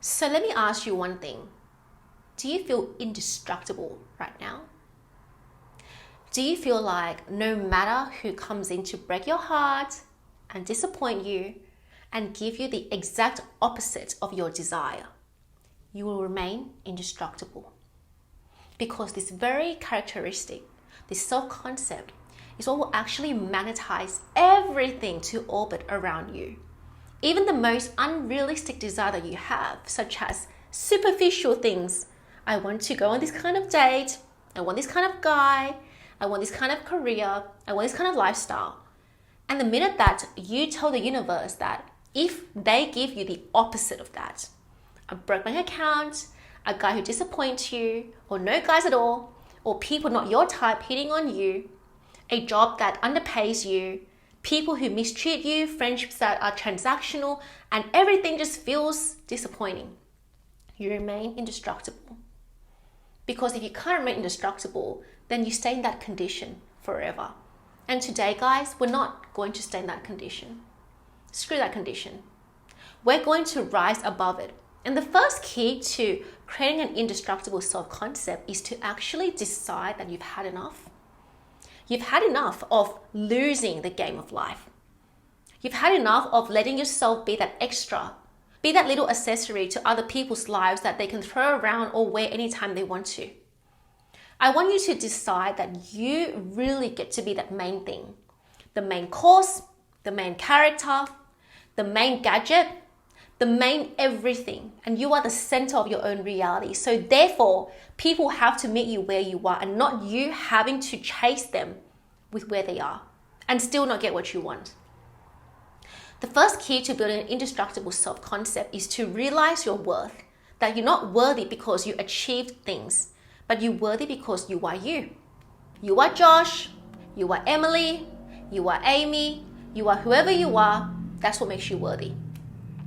So let me ask you one thing. Do you feel indestructible right now? Do you feel like no matter who comes in to break your heart and disappoint you and give you the exact opposite of your desire, you will remain indestructible? Because this very characteristic, this self-concept, is what will actually magnetize everything to orbit around you. Even the most unrealistic desire that you have, such as superficial things. I want to go on this kind of date. I want this kind of guy. I want this kind of career. I want this kind of lifestyle. And the minute that you tell the universe that if they give you the opposite of that, a broke bank account, a guy who disappoints you, or no guys at all, or people not your type hitting on you, a job that underpays you, people who mistreat you, friendships that are transactional, and everything just feels disappointing, you remain indestructible. Because if you can't remain indestructible, then you stay in that condition forever. And today, guys, we're not going to stay in that condition. Screw that condition. We're going to rise above it. And the first key to creating an indestructible self-concept is to actually decide that you've had enough. You've had enough of losing the game of life. You've had enough of letting yourself be that extra, be that little accessory to other people's lives that they can throw around or wear anytime they want to. I want you to decide that you really get to be that main thing, the main course, the main character, the main gadget, the main everything, and you are the center of your own reality. So therefore, people have to meet you where you are and not you having to chase them with where they are and still not get what you want. The first key to building an indestructible self-concept is to realize your worth, that you're not worthy because you achieved things, but you're worthy because you are you. You are Josh, you are Emily, you are Amy, you are whoever you are. That's what makes you worthy.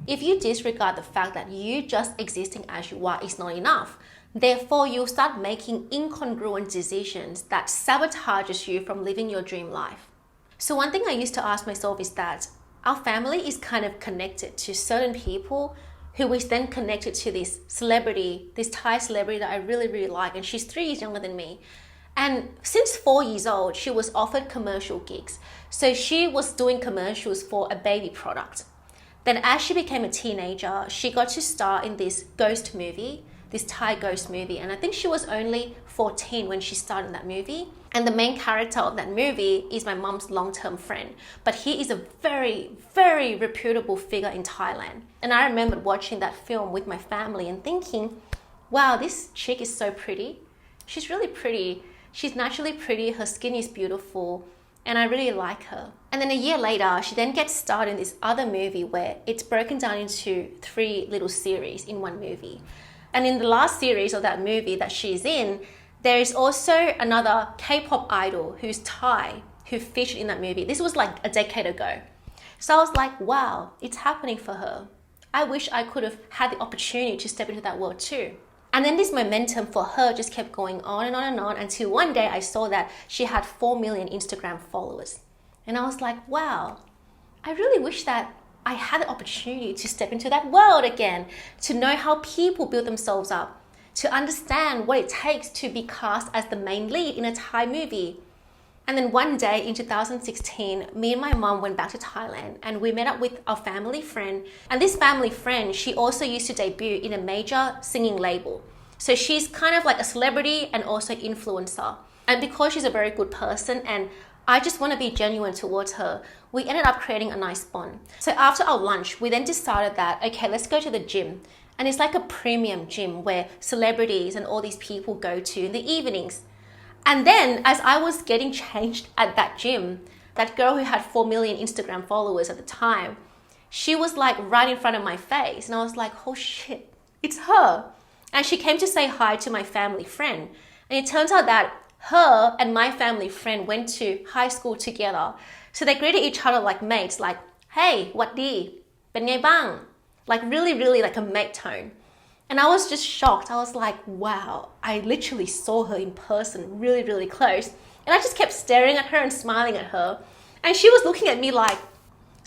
If you disregard the fact that you just existing as you are is not enough, therefore you'll start making incongruent decisions that sabotages you from living your dream life. So one thing I used to ask myself is that our family is kind of connected to certain people who is then connected to this celebrity, this Thai celebrity that I really, really like, and she's 3 years younger than me. And since 4 years old, she was offered commercial gigs. So she was doing commercials for a baby product. Then as she became a teenager, she got to star in this ghost movie, this Thai ghost movie. And I think she was only 14 when she started in that movie. And the main character of that movie is my mom's long-term friend. But he is a very, very reputable figure in Thailand. And I remember watching that film with my family and thinking, wow, this chick is so pretty. She's really pretty. She's naturally pretty. Her skin is beautiful. And I really like her. And then a year later, she then gets started in this other movie where it's broken down into 3 little series in one movie. And in the last series of that movie that she's in, there is also another K-pop idol who's Thai, who featured in that movie. This was like a decade ago. So I was like, wow, it's happening for her. I wish I could have had the opportunity to step into that world too. And then this momentum for her just kept going on and on and on until one day I saw that she had 4 million Instagram followers. And I was like, wow, I really wish that I had the opportunity to step into that world again, to know how people build themselves up, to understand what it takes to be cast as the main lead in a Thai movie. And then one day in 2016, me and my mom went back to Thailand and we met up with our family friend. And this family friend, she also used to debut in a major singing label. So she's kind of like a celebrity and also influencer. And because she's a very good person and I just want to be genuine towards her, we ended up creating a nice bond. So after our lunch, we then decided that, okay, let's go to the gym. And it's like a premium gym where celebrities and all these people go to in the evenings. And then as I was getting changed at that gym, that girl who had 4 million Instagram followers at the time, she was like right in front of my face. And I was like, oh shit, it's her. And she came to say hi to my family friend. And it turns out that her and my family friend went to high school together. So they greeted each other like mates, like, hey, what di? Ben ngay bang? Like really, really like a mate tone. And I was just shocked. I was like, wow, I literally saw her in person really, really close. And I just kept staring at her and smiling at her. And she was looking at me like,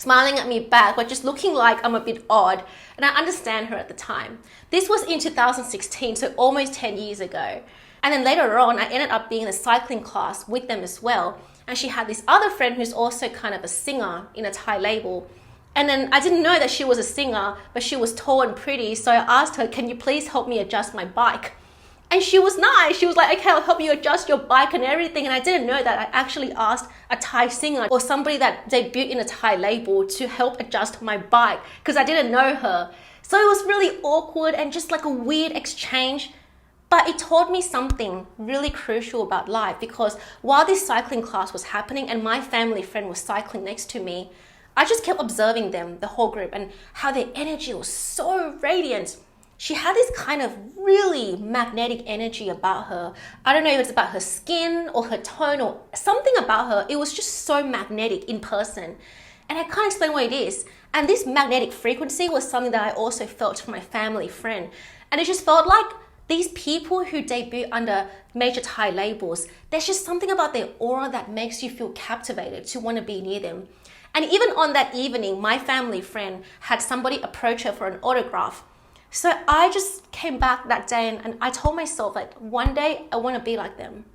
smiling at me back, but just looking like I'm a bit odd. And I understand her at the time. This was in 2016, so almost 10 years ago. And then later on, I ended up being in a cycling class with them as well. And she had this other friend who's also kind of a singer in a Thai label. And then I didn't know that she was a singer, but she was tall and pretty. So I asked her, can you please help me adjust my bike? And she was nice. She was like, okay, I'll help you adjust your bike and everything. And I didn't know that I actually asked a Thai singer or somebody that debuted in a Thai label to help adjust my bike because I didn't know her. So it was really awkward and just like a weird exchange. But it taught me something really crucial about life, because while this cycling class was happening and my family friend was cycling next to me, I just kept observing them, the whole group, and how their energy was so radiant. She had this kind of really magnetic energy about her. I don't know if it's about her skin or her tone or something about her. It was just so magnetic in person. And I can't explain what it is. And this magnetic frequency was something that I also felt from my family friend. And it just felt like these people who debut under major Thai labels, there's just something about their aura that makes you feel captivated to want to be near them. And even on that evening, my family friend had somebody approach her for an autograph. So I just came back that day and I told myself, like, one day I want to be like them.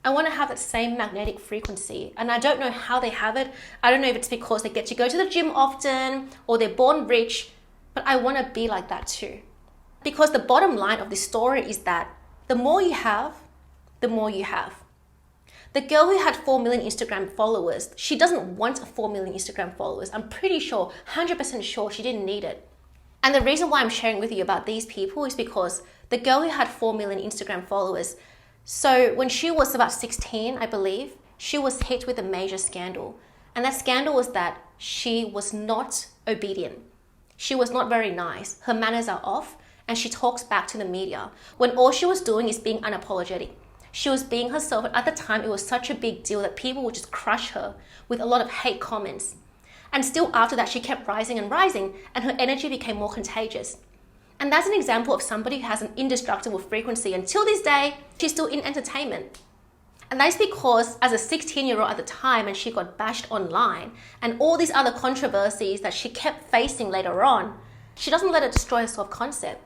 I want to have that same magnetic frequency. And I don't know how they have it. I don't know if it's because they get to go to the gym often or they're born rich, but I want to be like that too. Because the bottom line of this story is that the more you have, the more you have. The girl who had 4 million Instagram followers, she doesn't want 4 million Instagram followers. I'm pretty sure, 100% sure she didn't need it. And the reason why I'm sharing with you about these people is because the girl who had 4 million Instagram followers, so when she was about 16, I believe, she was hit with a major scandal. And that scandal was that she was not obedient. She was not very nice. Her manners are off. And she talks back to the media when all she was doing is being unapologetic. She was being herself, and at the time it was such a big deal that people would just crush her with a lot of hate comments. And still after that, she kept rising and rising, and her energy became more contagious. And that's an example of somebody who has an indestructible frequency. Until this day, she's still in entertainment. And that is because as a 16-year-old at the time, and she got bashed online, and all these other controversies that she kept facing later on, she doesn't let it destroy her self-concept.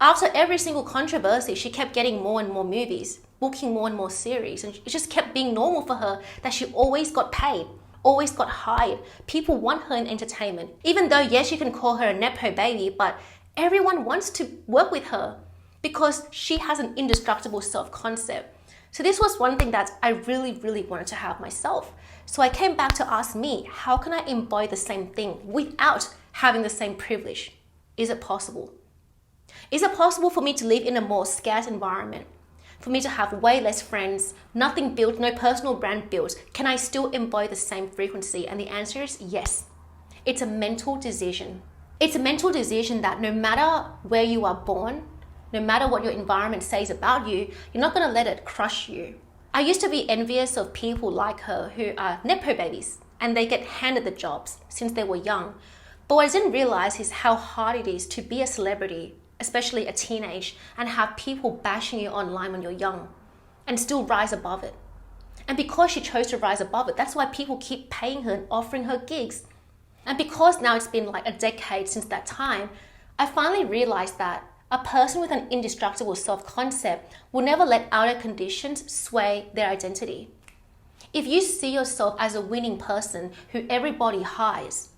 After every single controversy, she kept getting more and more movies, booking more and more series, and it just kept being normal for her that she always got paid, always got hired. People want her in entertainment. Even though, yes, you can call her a Nepo baby, but everyone wants to work with her because she has an indestructible self-concept. So this was one thing that I really, really wanted to have myself. So I came back to ask me, how can I embody the same thing without having the same privilege? Is it possible? Is it possible for me to live in a more scarce environment? For me to have way less friends, nothing built, no personal brand built? Can I still embody the same frequency? And the answer is yes. It's a mental decision. It's a mental decision that no matter where you are born, no matter what your environment says about you, you're not going to let it crush you. I used to be envious of people like her who are Nepo babies and they get handed the jobs since they were young. But what I didn't realize is how hard it is to be a celebrity, especially a teenage, and have people bashing you online when you're young and still rise above it. And because she chose to rise above it, that's why people keep paying her and offering her gigs. And because now it's been like a decade since that time, I finally realized that a person with an indestructible self-concept will never let outer conditions sway their identity. If you see yourself as a winning person who everybody hires,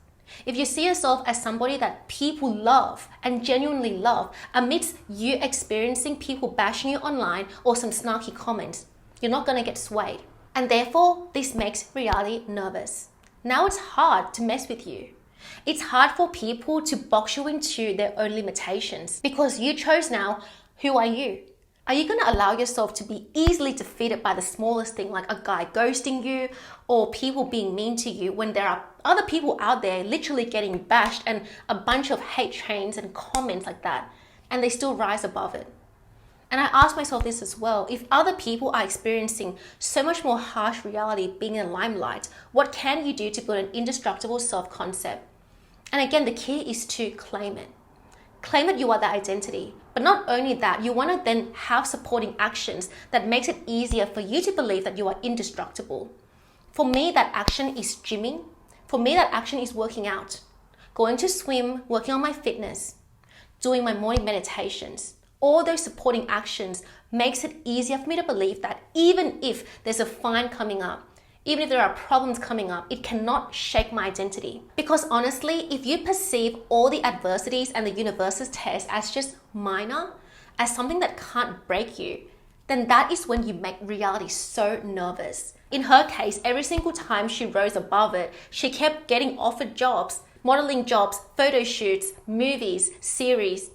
if you see yourself as somebody that people love and genuinely love amidst you experiencing people bashing you online or some snarky comments, you're not going to get swayed. And therefore, this makes reality nervous. Now it's hard to mess with you. It's hard for people to box you into their own limitations because you chose now, who are you? Are you going to allow yourself to be easily defeated by the smallest thing, like a guy ghosting you or people being mean to you, when there are other people out there literally getting bashed and a bunch of hate trains and comments like that, and they still rise above it? And I ask myself this as well. If other people are experiencing so much more harsh reality being in the limelight, what can you do to build an indestructible self-concept? And again, the key is to claim it. Claim that you are that identity. But not only that, you want to then have supporting actions that makes it easier for you to believe that you are indestructible. For me, that action is gymming. For me, that action is working out, going to swim, working on my fitness, doing my morning meditations. All those supporting actions makes it easier for me to believe that even if there's a fine coming up, even if there are problems coming up, it cannot shake my identity. Because honestly, if you perceive all the adversities and the universe's test as just minor, as something that can't break you, then that is when you make reality so nervous. In her case, every single time she rose above it, she kept getting offered jobs, modeling jobs, photo shoots, movies, series.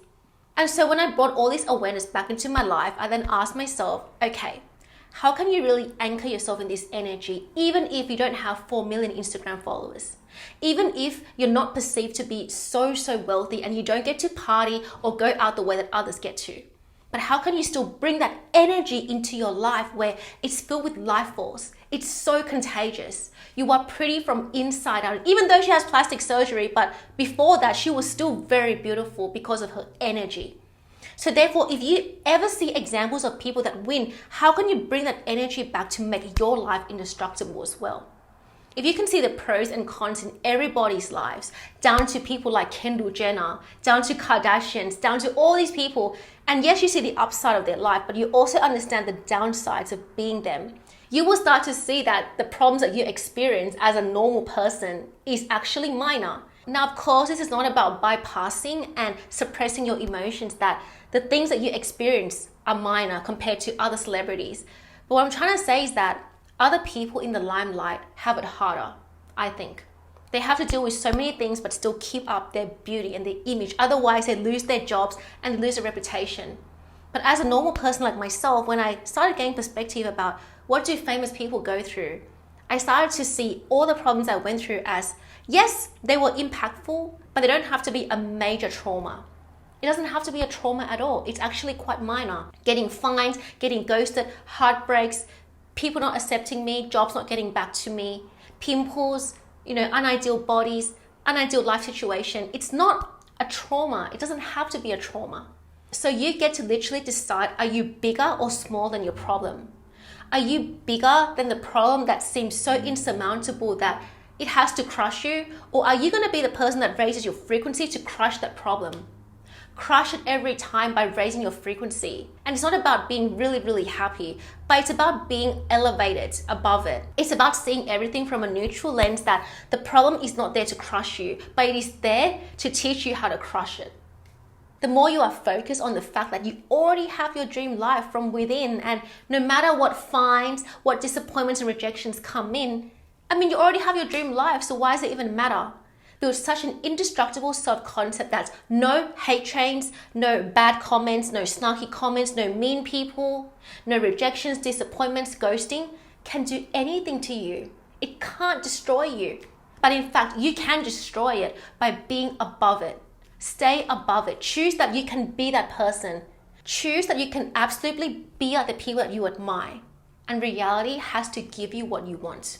And so when I brought all this awareness back into my life, I then asked myself, okay, how can you really anchor yourself in this energy, even if you don't have 4 million Instagram followers? Even if you're not perceived to be so wealthy and you don't get to party or go out the way that others get to. But how can you still bring that energy into your life where it's filled with life force? It's so contagious. You are pretty from inside out. Even though she has plastic surgery, but before that, she was still very beautiful because of her energy. So therefore, if you ever see examples of people that win, how can you bring that energy back to make your life indestructible as well? If you can see the pros and cons in everybody's lives, down to people like Kendall Jenner, down to Kardashians, down to all these people, and yes, you see the upside of their life, but you also understand the downsides of being them, you will start to see that the problems that you experience as a normal person is actually minor. Now, of course, this is not about bypassing and suppressing your emotions, that the things that you experience are minor compared to other celebrities. But what I'm trying to say is that other people in the limelight have it harder, I think. They have to deal with so many things but still keep up their beauty and their image. Otherwise, they lose their jobs and lose their reputation. But as a normal person like myself, when I started getting perspective about what do famous people go through, I started to see all the problems I went through as, yes, they were impactful, but they don't have to be a major trauma. It doesn't have to be a trauma at all. It's actually quite minor. Getting fined, getting ghosted, heartbreaks, people not accepting me, jobs not getting back to me, pimples, unideal bodies, unideal life situation. It's not a trauma. It doesn't have to be a trauma. So you get to literally decide, are you bigger or smaller than your problem? Are you bigger than the problem that seems so insurmountable that it has to crush you? Or are you going to be the person that raises your frequency to crush that problem? Crush it every time by raising your frequency. And it's not about being really happy, but it's about being elevated above it. It's about seeing everything from a neutral lens, that the problem is not there to crush you, but it is there to teach you how to crush it. The more you are focused on the fact that you already have your dream life from within, and no matter what fines, what disappointments and rejections come in, you already have your dream life, so why does it even matter? Build such an indestructible self-concept that no hate trains, no bad comments, no snarky comments, no mean people, no rejections, disappointments, ghosting can do anything to you. It can't destroy you. But in fact, you can destroy it by being above it. Stay above it. Choose that you can be that person. Choose that you can absolutely be like the people that you admire. And reality has to give you what you want.